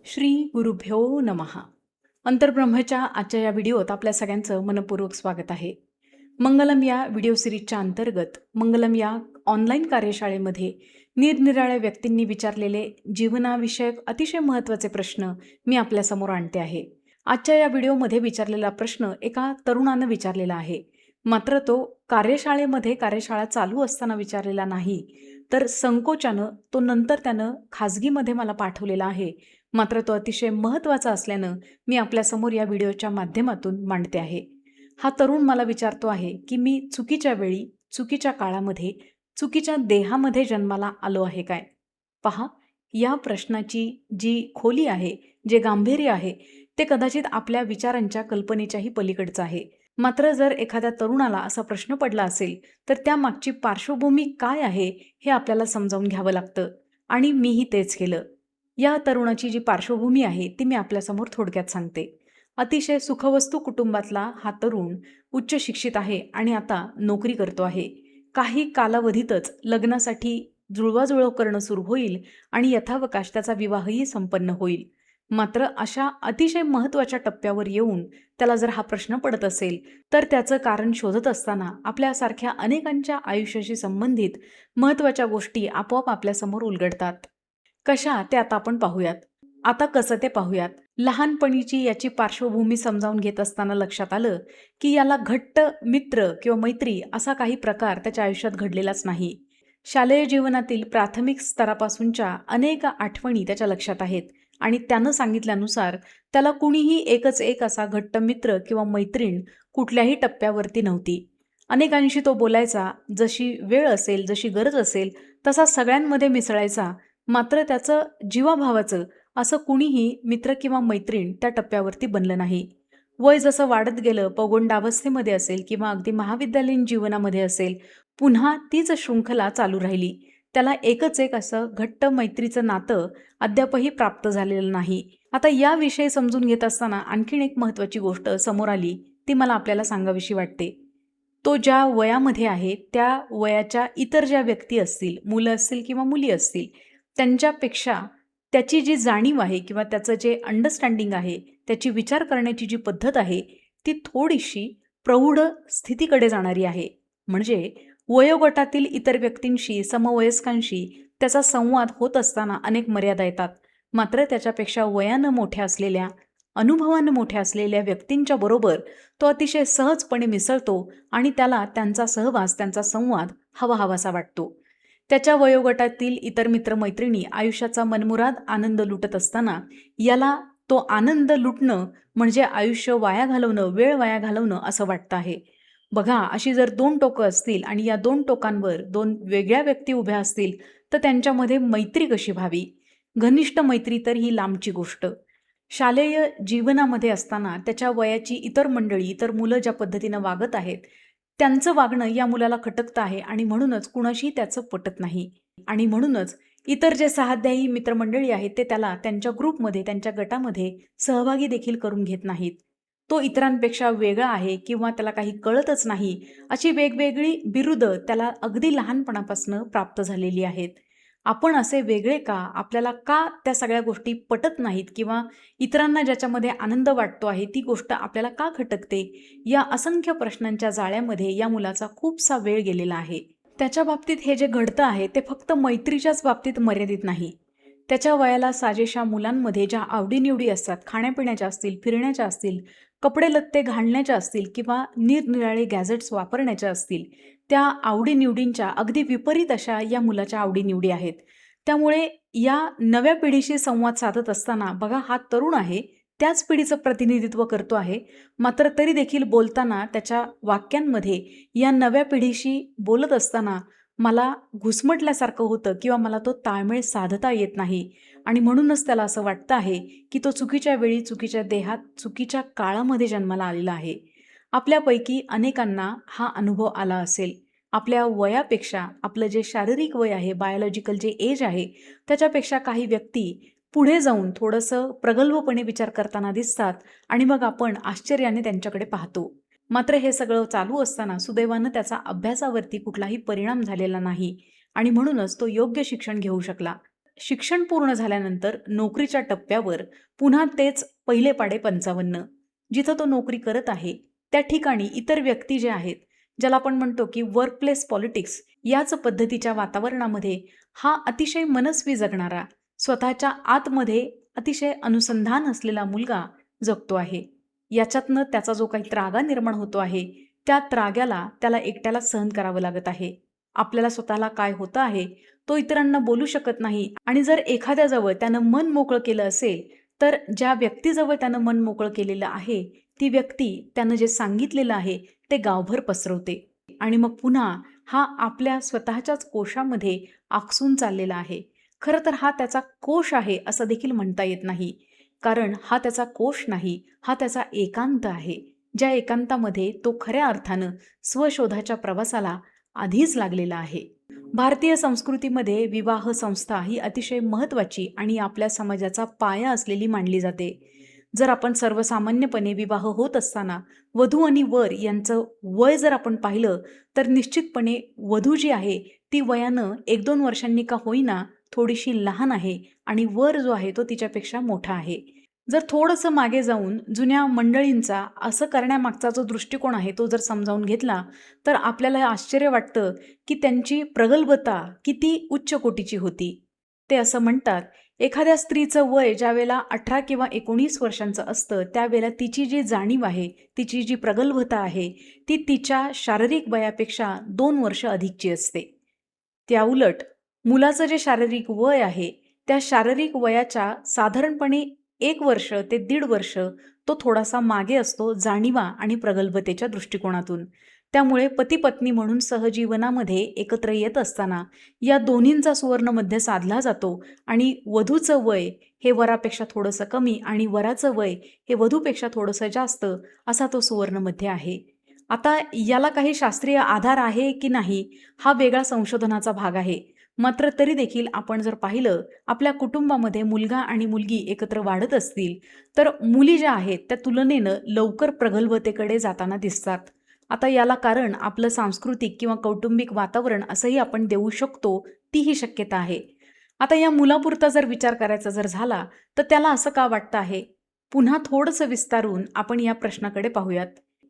श्री गुरुभ्यो नमः. अंतर्ब्रह्मच्या आजच्या या व्हिडिओत आपल्या सगळ्यांचं मनपूर्वक स्वागत आहे. मंगलम या व्हिडिओ सिरीजच्या अंतर्गत मंगलम या ऑनलाईन कार्यशाळेमध्ये निरनिराळ्या व्यक्तींनी विचारलेले जीवनाविषयक अतिशय महत्त्वाचे प्रश्न मी आपल्यासमोर आणते आहे. आजच्या या व्हिडिओमध्ये विचारलेला प्रश्न एका तरुणानं विचारलेला आहे. मात्र तो कार्यशाळा चालू असताना विचारलेला नाही, तर संकोचानं तो नंतर त्यानं खाजगीमध्ये मला पाठवलेला आहे. मात्र तो अतिशय महत्त्वाचा असल्यानं मी आपल्यासमोर या व्हिडिओच्या माध्यमातून मांडते आहे. हा तरुण मला विचारतो आहे की मी चुकीच्या वेळी, चुकीच्या काळामध्ये, चुकीच्या देहामध्ये जन्माला आलो आहे काय? पहा, या प्रश्नाची जी खोली आहे, जे गांभीर्य आहे, ते कदाचित आपल्या विचारांच्या कल्पनेच्याही पलीकडचं आहे. मात्र जर एखाद्या तरुणाला असा प्रश्न पडला असेल, तर त्यामागची पार्श्वभूमी काय आहे हे आपल्याला समजावून घ्यावं लागतं आणि मीही तेच केलं. या तरुणाची जी पार्श्वभूमी आहे ती मी आपल्यासमोर थोडक्यात सांगते. अतिशय सुखवस्तू कुटुंबातला हा तरुण उच्च शिक्षित आहे आणि आता नोकरी करतो आहे. काही कालावधीतच लग्नासाठी जुळवाजुळव करणं सुरू होईल आणि यथावकाश त्याचा विवाहही संपन्न होईल. मात्र अशा अतिशय महत्त्वाच्या टप्प्यावर येऊन त्याला जर हा प्रश्न पडत असेल, तर त्याचं कारण शोधत असताना आपल्यासारख्या अनेकांच्या आयुष्याशी संबंधित महत्त्वाच्या गोष्टी आपोआप आपल्यासमोर उलगडतात. कशा ते आता आपण पाहूयात. आता कसं ते पाहूयात. लहानपणीची याची पार्श्वभूमी समजावून घेत असताना लक्षात आलं की याला घट्ट मित्र किंवा मैत्री असा काही प्रकार त्याच्या आयुष्यात घडलेलाच नाही. शालेय जीवनातील प्राथमिक स्तरापासूनच्या अनेक आठवणी त्याच्या लक्षात आहेत आणि त्यानं सांगितल्यानुसार त्याला कुणीही एकच एक असा घट्ट मित्र किंवा मैत्रीण कुठल्याही टप्प्यावरती नव्हती. अनेकांशी तो बोलायचा, जशी वेळ असेल, जशी गरज असेल तसा सगळ्यांमध्ये मिसळायचा. मात्र त्याचं जीवाभावाचं असं कुणीही मित्र किंवा मैत्रीण त्या टप्प्यावरती बनलं नाही. वय जसं वाढत गेलं, पौगंडावस्थेमध्ये असेल किंवा अगदी महाविद्यालयीन जीवनामध्ये असेल, पुन्हा तीच शृंखला चालू राहिली. त्याला एकच एक असं घट्ट मैत्रीचं नातं अद्यापही प्राप्त झालेलं नाही. आता याविषयी समजून घेत असताना आणखीन एक महत्त्वाची गोष्ट समोर आली, ती मला आपल्याला सांगावीशी वाटते. तो ज्या वयामध्ये आहे त्या वयाच्या इतर ज्या व्यक्ती असतील, मुलं असतील किंवा मुली असतील, त्यांच्यापेक्षा त्याची जी जाणीव आहे किंवा त्याचं जे अंडरस्टँडिंग आहे, त्याची विचार करण्याची जी पद्धत आहे, ती थोडीशी प्रौढ स्थितीकडे जाणारी आहे. म्हणजे वयोगटातील इतर व्यक्तींशी, समवयस्कांशी त्याचा संवाद होत असताना अनेक मर्यादा येतात. मात्र त्याच्यापेक्षा वयानं मोठ्या असलेल्या, अनुभवानं मोठ्या असलेल्या व्यक्तींच्या बरोबर तो अतिशय सहजपणे मिसळतो आणि त्याला त्यांचा सहवास, त्यांचा संवाद हवाहवासा वाटतो. त्याच्या वयोगटातील इतर मित्रमैत्रिणी आयुष्याचा मनमुराद आनंद लुटत असताना याला तो आनंद लुटणं म्हणजे आयुष्य वाया घालवणं, वेळ वाया घालवणं असं वाटतं आहे. बघा, अशी जर दोन टोकं असतील आणि या दोन टोकांवर दोन वेगळ्या व्यक्ती उभ्या असतील, तर त्यांच्यामध्ये मैत्री कशी व्हावी? घनिष्ठ मैत्री तर ही लांबची गोष्ट. शालेय जीवनामध्ये असताना त्याच्या वयाची इतर मंडळी, इतर मुलं ज्या पद्धतीनं वागत आहेत, त्यांचं वागणं या मुलाला खटकतं आहे आणि म्हणूनच कुणाशी त्याचं पटत नाही. आणि म्हणूनच इतर जे सहाध्यायी मित्रमंडळी आहेत ते त्याला त्यांच्या ग्रुपमध्ये, त्यांच्या गटामध्ये सहभागी देखील करून घेत नाहीत. तो इतरांपेक्षा वेगळा आहे किंवा त्याला काही कळतच नाही, अशी वेगवेगळी बिरुदं त्याला अगदी लहानपणापासून प्राप्त झालेली आहेत. आपण असे वेगळे का? आपल्याला का त्या सगळ्या गोष्टी पटत नाहीत किंवा इतरांना ज्याच्यामध्ये आनंद वाटतो आहे ती गोष्ट आपल्याला का खटकते? या असंख्य प्रश्नांच्या जाळ्यामध्ये या मुलाचा खूपसा वेळ गेलेला आहे. त्याच्या बाबतीत हे जे घडतं आहे ते फक्त मैत्रीच्याच बाबतीत मर्यादित नाही. त्याच्या वयाला साजेशा मुलांमध्ये ज्या आवडीनिवडी असतात, खाण्यापिण्याच्या असतील, फिरण्याच्या असतील, कपडे लत्ते घालण्याच्या असतील किंवा निरनिराळे गॅजेट्स वापरण्याच्या असतील, त्या आवडीनिवडींच्या अगदी विपरीत अशा या मुलाच्या आवडीनिवडी आहेत. त्यामुळे या नव्या पिढीशी संवाद साधत असताना बघा, हा तरुण आहे, त्याच पिढीचं प्रतिनिधित्व करतो आहे. मात्र तरी देखील बोलताना त्याच्या वाक्यांमध्ये या नव्या पिढीशी बोलत असताना मला घुसमटल्यासारखं होतं किंवा मला तो ताळमेळ साधता येत नाही आणि म्हणूनच त्याला असं वाटतं आहे की तो चुकीच्या वेळी, चुकीच्या देहात, चुकीच्या काळामध्ये जन्माला आलेला आहे. आपल्यापैकी अनेकांना हा अनुभव आला असेल. आपल्या वयापेक्षा आपलं जे शारीरिक वय आहे, बायोलॉजिकल जे एज आहे, त्याच्यापेक्षा काही व्यक्ती पुढे जाऊन थोडंसं प्रगल्भपणे विचार करताना दिसतात आणि मग आपण आश्चर्याने त्यांच्याकडे पाहतो. मात्र हे सगळं चालू असताना सुदैवानं त्याचा अभ्यासावरती कुठलाही परिणाम झालेला नाही आणि म्हणूनच तो योग्य शिक्षण घेऊ शकला. शिक्षण पूर्ण झाल्यानंतर नोकरीच्या टप्प्यावर पुन्हा तेच पहिले पाढे 55 जिथं तो नोकरी करत आहे त्या ठिकाणी इतर व्यक्ती जे आहेत, ज्याला आपण म्हणतो की वर्कप्लेस पॉलिटिक्स, याच पद्धतीच्या वातावरणामध्ये हा अतिशय मनस्वी जगणारा, स्वतःच्या आतमध्ये अतिशय अनुसंधान असलेला मुलगा जगतो आहे. याच्यातनं त्याचा जो काही त्रागा निर्माण होतो आहे, त्या त्राग्याला त्याला एकट्याला सहन करावं लागत आहे. आपल्याला स्वतःला काय होतं आहे तो इतरांना बोलू शकत नाही आणि जर एखाद्याजवळ त्यानं मन मोकळं केलं असेल, तर ज्या व्यक्तीजवळ त्यानं मन मोकळं केलेलं आहे, ती व्यक्ती त्यानं जे सांगितलेलं आहे ते गावभर पसरवते आणि मग पुन्हा हा आपल्या स्वतःच्याच कोशामध्ये आकसून चाललेला आहे. खरं तर हा त्याचा कोश आहे असं देखील म्हणता येत नाही, कारण हा त्याचा कोश नाही, हा त्याचा एकांत आहे. ज्या एकांतामध्ये तो खऱ्या अर्थानं स्वशोधाच्या प्रवासाला आधीच लागलेला आहे. भारतीय संस्कृतीमध्ये विवाह संस्था ही अतिशय महत्त्वाची आणि आपल्या समाजाचा पाया असलेली मानली जाते. जर आपण सर्वसामान्यपणे विवाह होत असताना वधू आणि वर यांचं वय जर आपण पाहिलं, तर निश्चितपणे वधू जी आहे ती वयानं 1-2 वर्षांनी का होईना थोडीशी लहान आहे आणि वर जो आहे तो तिच्यापेक्षा मोठा आहे. जर थोडंसं मागे जाऊन जुन्या मंडळींचा असं करण्यामागचा जो दृष्टिकोन आहे तो जर समजावून घेतला, तर आपल्याला आश्चर्य वाटतं की त्यांची प्रगल्भता किती उच्च कोटीची होती. ते असं म्हणतात, एखाद्या स्त्रीचं वय ज्यावेळेला 18 किंवा 19 वर्षांचं असतं, त्यावेळेला तिची जी जाणीव आहे, तिची जी प्रगल्भता आहे, ती तिच्या शारीरिक वयापेक्षा 2 वर्ष अधिकची असते. त्याउलट मुलाचं जे शारीरिक वय आहे, त्या शारीरिक वयाच्या साधारणपणे 1 वर्ष ते 1.5 वर्ष तो थोडासा मागे असतो जाणिवा आणि प्रगल्भतेच्या दृष्टिकोनातून. त्यामुळे पती-पत्नी म्हणून सहजीवनामध्ये एकत्र येत असताना या दोन्हींचा सुवर्णमध्य साधला जातो आणि वधूचं वय हे वरापेक्षा थोडंसं कमी आणि वराचं वय हे वधूपेक्षा थोडंसं जास्त असा तो सुवर्णमध्य आहे. आता याला काही शास्त्रीय आधार आहे की नाही, हा वेगळा संशोधनाचा भाग आहे. मात्र तरी देखील आपण जर पाहिलं, आपल्या कुटुंबामध्ये मुलगा आणि मुलगी एकत्र वाढत असतील, तर मुली ज्या आहेत त्या तुलनेनं लवकर प्रगल्भतेकडे जाताना दिसतात. आता याला कारण आपलं सांस्कृतिक किंवा कौटुंबिक वातावरण असंही आपण देऊ शकतो, तीही शक्यता आहे. आता या मुलापुरता जर विचार करायचा जर झाला, तर त्याला असं का वाटतं आहे? पुन्हा थोडंसं विस्तारून आपण या प्रश्नाकडे पाहूयात.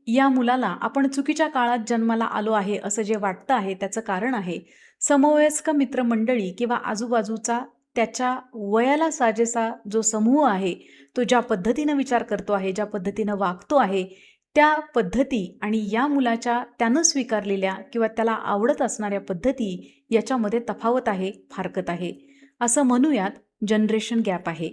या मुलाला आपण चुकीच्या काळात जन्माला आलो आहे असं जे वाटतं आहे, त्याचं कारण आहे समवयस्क मित्रमंडळी किंवा आजूबाजूचा त्याच्या वयाला साजेसा जो समूह आहे, तो ज्या पद्धतीनं विचार करतो आहे, ज्या पद्धतीनं वागतो आहे, त्या पद्धती आणि या मुलाच्या त्यानं स्वीकारलेल्या किंवा त्याला आवडत असणाऱ्या पद्धती याच्यामध्ये तफावत आहे, फारकत आहे. असं म्हणूयात जनरेशन गॅप आहे.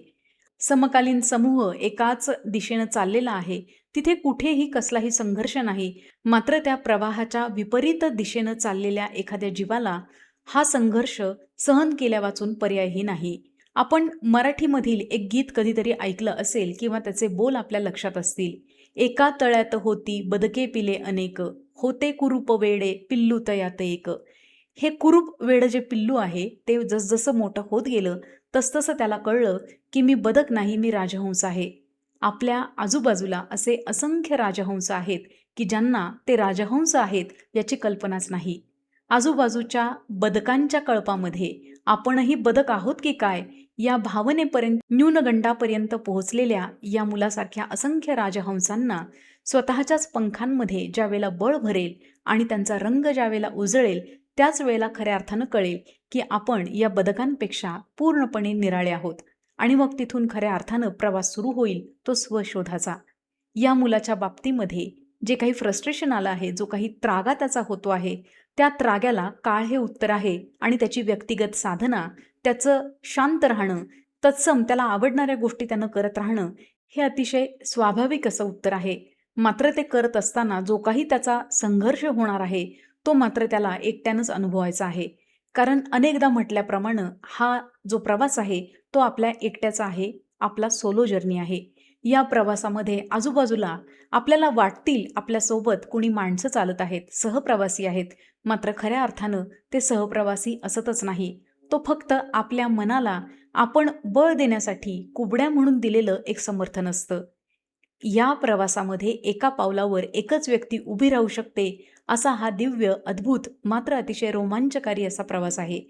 समकालीन समूह एकाच दिशेनं चाललेला आहे, तिथे कुठेही कसलाही संघर्ष नाही. मात्र त्या प्रवाहाच्या विपरीत दिशेनं चाललेल्या एखाद्या जीवाला हा संघर्ष सहन केल्यावाचून पर्यायही नाही. आपण मराठीमधील एक गीत कधीतरी ऐकलं असेल किंवा त्याचे बोल आपल्या लक्षात असतील. एका तळ्यात होती बदके पिले अनेक, होते कुरूप वेडे पिल्लू तयात एक. हे कुरूप वेडं जे पिल्लू आहे ते जसजसं मोठं होत गेलं तसतसं त्याला कळलं की मी बदक नाही, मी राजहंस आहे. आपल्या आजूबाजूला असे असंख्य राजहंस आहेत की ज्यांना ते राजहंस आहेत याची कल्पनाच नाही. आजूबाजूच्या बदकांच्या कळपामध्ये आपणही बदक आहोत की काय या भावनेपर्यंत न्यूनगंडापर्यंत पोहोचलेल्या या मुलासारख्या असंख्य राजहंसांना स्वतःच्याच पंखांमध्ये ज्यावेळेला बळ भरेल आणि त्यांचा रंग ज्यावेळेला उजळेल, त्याच वेळेला खऱ्या अर्थानं कळेल की आपण या बदकांपेक्षा पूर्णपणे निराळे आहोत आणि मग तिथून खऱ्या अर्थानं प्रवास सुरू होईल तो स्वशोधाचा. या मुलाच्या बाबतीमध्ये जे काही फ्रस्ट्रेशन आलं आहे, जो काही त्रागा त्याचा होतो आहे, त्या त्राग्याला काळ हे उत्तर आहे आणि त्याची व्यक्तिगत साधना, त्याचं शांत राहणं, तत्सम त्याला आवडणाऱ्या गोष्टी त्यानं करत राहणं हे अतिशय स्वाभाविक असं उत्तर आहे. मात्र ते करत असताना जो काही त्याचा संघर्ष होणार आहे, तो मात्र त्याला एकट्यानंच अनुभवायचा आहे. कारण अनेकदा म्हटल्याप्रमाणे हा जो प्रवास आहे तो आपल्या एकट्याचा आहे, आपला सोलो जर्नी आहे. या प्रवासामध्ये आजूबाजूला आपल्याला वाटतील आपल्यासोबत कोणी माणसं चालत आहेत, सहप्रवासी आहेत, मात्र खऱ्या अर्थानं ते सहप्रवासी असतच नाही. तो फक्त आपल्या मनाला आपण बळ देण्यासाठी कुबड्या म्हणून दिलेलं एक समर्थन असतं. या प्रवासामध्ये एका पावलावर एकच व्यक्ती उभी राहू शकते असा हा दिव्य, अद्भुत, मात्र अतिशय रोमांचकारी असा प्रवास आहे.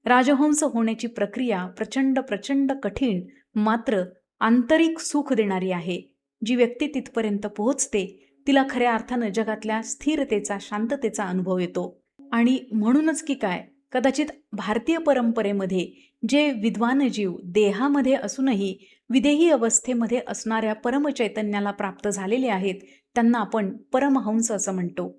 राजहंस होण्याची प्रक्रिया प्रचंड प्रचंड कठीण मात्र आंतरिक सुख देणारी आहे. जी व्यक्ती तिथपर्यंत पोहोचते तिला खऱ्या अर्थानं जगातल्या स्थिरतेचा, शांततेचा अनुभव येतो. आणि म्हणूनच की काय, कदाचित भारतीय परंपरेमध्ये जे विद्वान जीव देहामध्ये असूनही विदेही अवस्थेमध्ये असणाऱ्या परमचैतन्याला प्राप्त झालेले आहेत, त्यांना आपण परमहंस असं म्हणतो.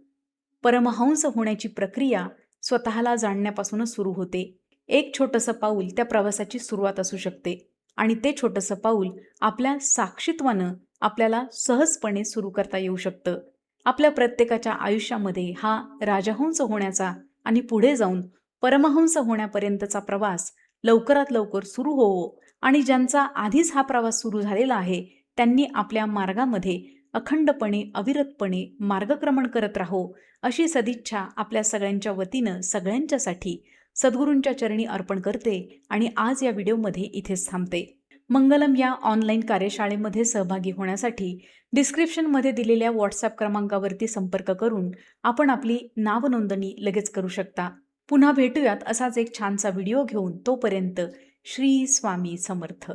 परमहंस होण्याची प्रक्रिया स्वतःला जाणण्यापासूनच सुरू होते. एक छोटंसं पाऊल त्या प्रवासाची सुरुवात असू शकते आणि ते छोटंसं पाऊल आपल्या साक्षीत्वानं आपल्याला सहजपणे सुरू करता येऊ शकतं. आपल्या प्रत्येकाच्या आयुष्यामध्ये हा राजहंस होण्याचा आणि पुढे जाऊन परमहंस होण्यापर्यंतचा प्रवास लवकरात लवकर सुरू होवो आणि ज्यांचा आधीच हा प्रवास सुरू झालेला आहे त्यांनी आपल्या मार्गामध्ये अखंडपणे, अविरतपणे मार्गक्रमण करत राहो, अशी सदिच्छा आपल्या सगळ्यांच्या वतीनं सगळ्यांच्यासाठी सद्गुरूंच्या चरणी अर्पण करते आणि आज या व्हिडिओमध्ये इथेच थांबते. मंगलम या ऑनलाईन कार्यशाळेमध्ये सहभागी होण्यासाठी डिस्क्रिप्शनमध्ये दिलेल्या व्हॉट्सॲप क्रमांकावरती संपर्क करून आपण आपली नावनोंदणी लगेच करू शकता. पुन्हा भेटूयात असाच एक छानसा व्हिडिओ घेऊन. तोपर्यंत श्री स्वामी समर्थ.